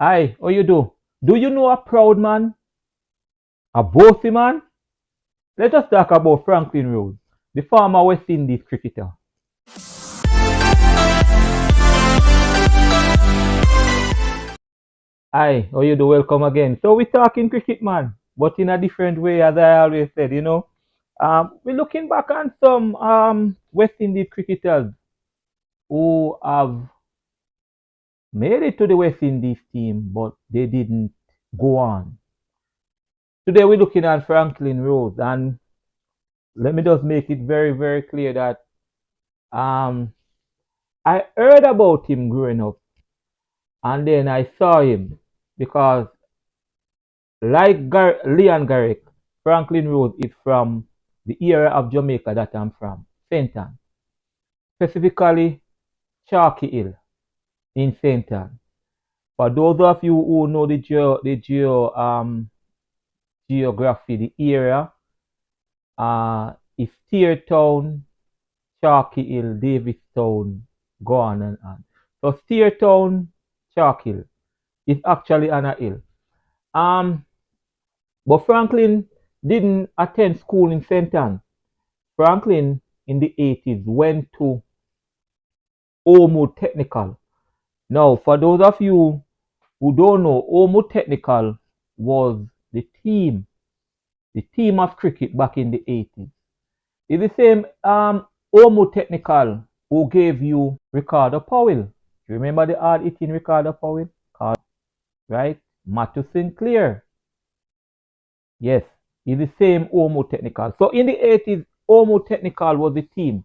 Hi, how you do? Do you know a proud man? A bossy man? Let us talk about Franklyn Rose, the former West Indies cricketer. Hi, how you do? Welcome again. So we're talking cricket, man, but in a different way, as I always said. We're looking back on some West Indies cricketers who have made it to the West Indies team, but they didn't go on. Today we're looking at Franklyn Rose, and let me just make it very, very clear that um, I heard about him growing up, and then I saw him because, like Leon Garrick, Franklyn Rose is from the area of Jamaica that I'm from, St. Ann, specifically Chalky Hill in St. Ann. For those of you who know geography, the area is Steertown, Chalky Hill, Davistown, go on and on. So Steertown, Chalky Hill is actually on a hill. Um, But Franklin didn't attend school in St. Ann. Franklin in the 80s went to Omu Technical. Now, for those of you who don't know, Omu Technical was the team of cricket back in the 80s. It's the same Omu Technical who gave you Ricardo Powell. You remember the hard hitting Ricardo Powell? Right? Matthew Sinclair. Yes, it's the same Omo Technical. So in the 80s, Omo Technical was the team.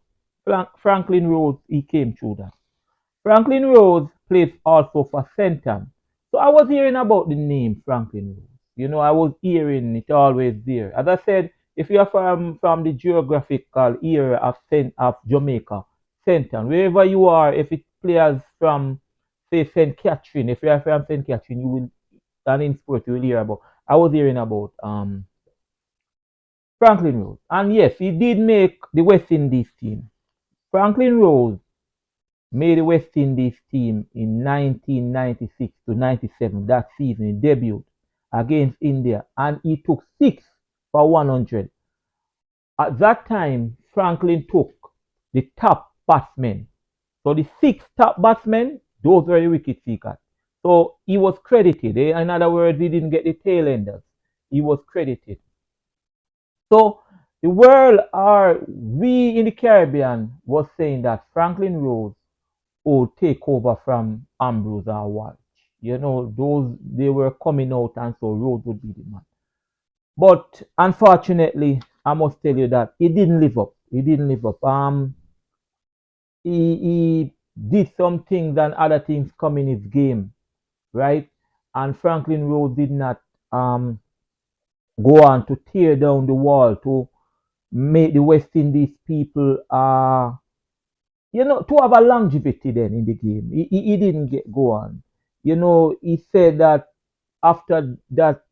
Franklyn Rose, he came through that. Franklyn Rose plays also for Centum. So I was hearing about the name Franklyn Rose. I was hearing it always there. As I said, if you are from the geographical area of Jamaica, Centum, wherever you are, if it players from, say, St. Catherine, if you are from St. Catherine, you will, and in sport, you will hear about. I was hearing about Franklyn Rose. And yes, he did make the West Indies team. Franklyn Rose made the West Indies team in 1996 to 97. That season, he debuted against India and he took 6 for 100. At that time, Franklin took the top batsmen. So the 6 top batsmen, those were the wicket takers. So he was credited. In other words, he didn't get the tail enders. He was credited. So the world, or we in the Caribbean, was saying that Franklin Rose would take over from Ambrose or Walsh. Those they were coming out, and so Rose would be the man. But unfortunately, I must tell you that he didn't live up. He didn't live up. He did some things and other things come in his game, right? And Franklin Rose did not go on to tear down the wall to make the West Indies people to have a longevity then in the game. He didn't go on. He said that after that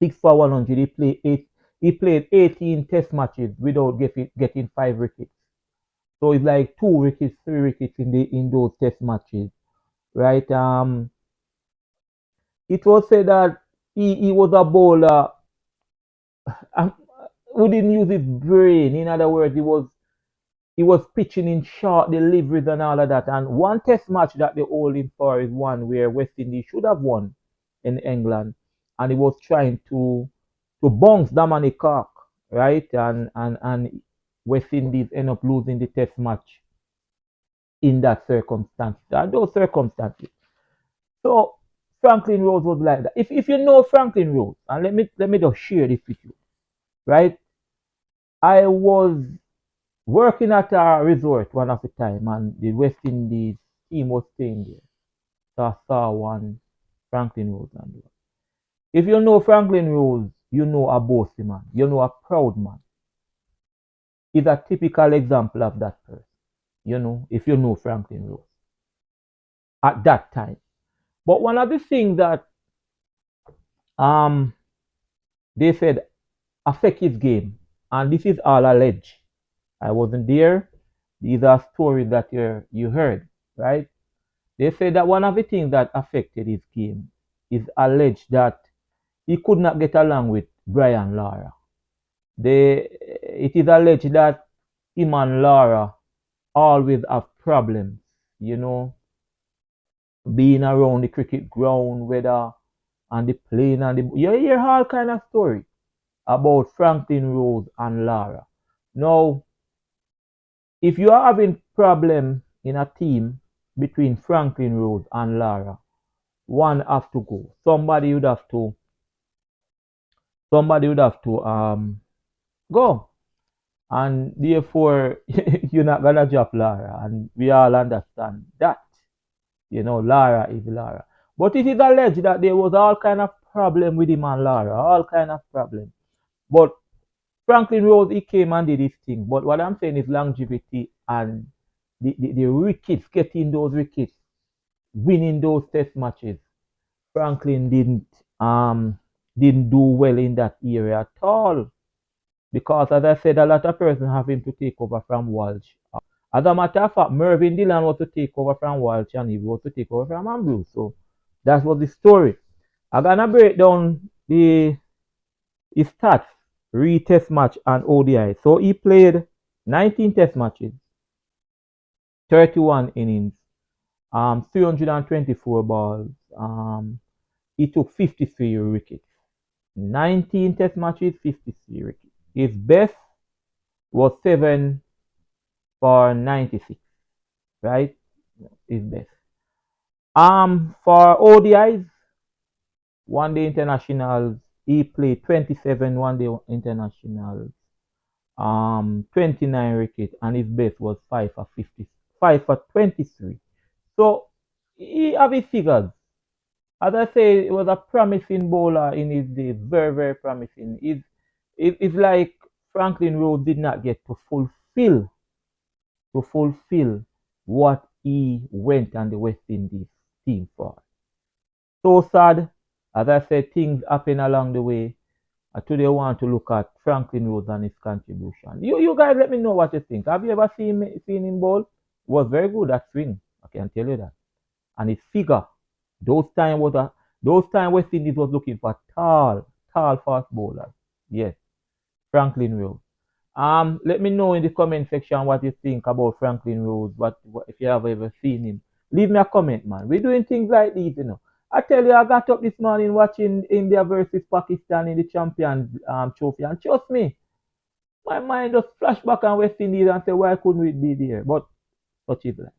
6 for 100, he played 18 test matches without getting 5 wickets. So it's like 2 wickets, 3 wickets in those test matches, right? It was said that he was a bowler um, who didn't use his brain. In other words, he was pitching in short deliveries and all of that. And one test match that they hold him for is one where West Indies should have won in England, and he was trying to bounce Dominic Cork, right? And West Indies end up losing the test match in that circumstance, those circumstances. So Franklin Rose was like that. If you know Franklin Rose, and let me just share this with you, right? I was working at a resort one of the time, and the West Indies team was staying there. So I saw one Franklin Rose and there. If you know Franklin Rose, you know a bossy man. You know a proud man. He's a typical example of that person. If you know Franklin Rose at that time. But one of the things that um they said affect his game, and this is all alleged. I wasn't there. These are stories that you heard, right? They say that one of the things that affected his game is alleged that he could not get along with Brian Lara. It is alleged that him and Lara always have problems, you know, being around the cricket ground, whether on the plane and you hear all kind of story about Franklyn Rose and Lara. Now, if you are having problem in a team between Franklyn Rose and Lara, one have to go. Somebody would have to go. And therefore you're not gonna drop Lara. And we all understand that. Lara is Lara. But it is alleged that there was all kind of problem with him and Lara, all kind of problem. But Franklyn Rose, he came and did his thing. But what I'm saying is longevity and the wickets, getting those wickets, winning those test matches. Franklyn didn't do well in that area at all. Because as I said, a lot of persons having to take over from Walsh. As a matter of fact, Mervyn Dillon was to take over from Walsh and he was to take over from Ambrose. So that was the story. I'm gonna break down his stats, re-test match and ODI. So he played 19 test matches, 31 innings, 324 balls. He took 53 wickets. 19 test matches, 53 wickets. His best was 7 for 96, right? His best. For ODIs, one day internationals, he played 27 one day internationals, 29 wickets, and his best was 5 for 50, 5 for 23. So he have his figures. As I say, it was a promising bowler in his days, very, very promising. It's like Franklyn Rose did not get to fulfill what he went on the West Indies team for. So sad. As I said, things happen along the way. I today want to look at Franklyn Rose and his contribution. You guys let me know what you think. Have you ever seen him bowl? Was very good at swing. I can tell you that. And his figure. Those time West Indies was looking for tall, fast bowlers. Yes, Franklyn Rose. Let me know in the comment section what you think about Franklyn Rose. What if you have ever seen him? Leave me a comment, man. We're doing things like these. I tell you, I got up this morning watching India versus Pakistan in the Champions Trophy, and trust me, my mind just flash back on West Indies and say, why couldn't we be there? But such is life.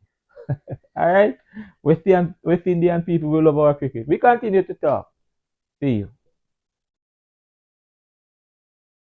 All right, West Indian people will love our cricket. We continue to talk. See you.